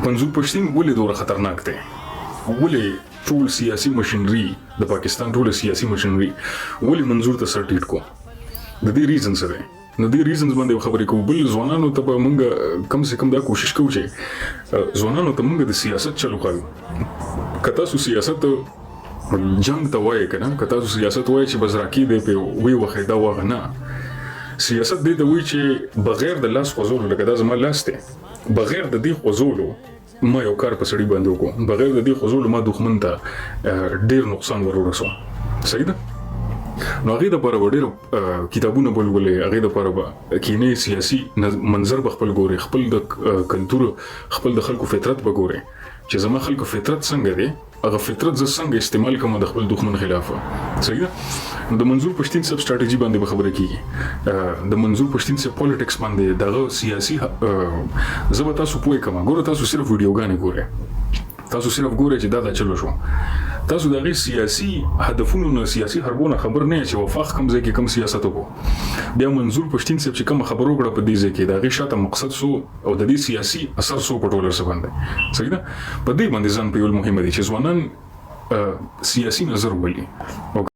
منظور پښتين ولې دوره خطرناک دی؟ ولې ټول سیاسي مشنري د پاکستان ټول سیاسي مشنري ولې منظور ته سر ټیټ کو؟ د دې ریزن څه دی؟ نو دې ریزنز باندې خبرې کوو. بل ځوانانو ته به موږ کم سے کم دا کوشش کوو چې ځوانانو ته موږ د سیاست چلو کوو. که تاسو سیاست جنگ ته وایي که نه، که تاسو سیاست وایي چې بزراکي دی پې وی وخې دا وغه نه، سیاست دې ته وایي چې بغیر د لاس خوځولو، لکه دا زما لاس دی، بغیر د دې خوځولو ما یو کار په سړي باندې وکړو، بغیر د دې خوځولو ما دښمن ته ډېر نقصان ورسوم. صحیح ده؟ نو هغې دپاره به ډېر کتابونه به لولئ، هغې دپاره به کینې سیاسي منظر به خپل ګورئ، خپل د کلتور، خپل د خلکو فطرت به ګورئ چې زما خلکو فطرت څنګه دی، هغه فطرت زه څنګه استعمال کوم د خپل دښمن خلاف. صحیح ده؟ نو د منظور پښتين صاحب سټراټیجي باندې به خبره کیږي، د منظور پښتين صاحب پالیټکس باندې دغه سیاسي زه به تاسو پوه کوم. ګوره تاسو صرف ویډیوګانې ګورئ، تاسو صرف ګورئ چې دا چلو شو، تاسو د هغې سیاسي هدفونو نه، سیاسي حربونه خبر نه یې چې وفاق کوم ځای کې کوم سیاست وکړو. بیا منظور پښتين صاحب چې کومه خبره وکړه په دې ځای کې د هغې شاته مقصد سو او د دې سیاسي اثر سو په ټوله څه باندې. صحیح ده؟ په دې باندې ځان پوهول مهمه دي چې ځوانان سیاسي نظر ولي.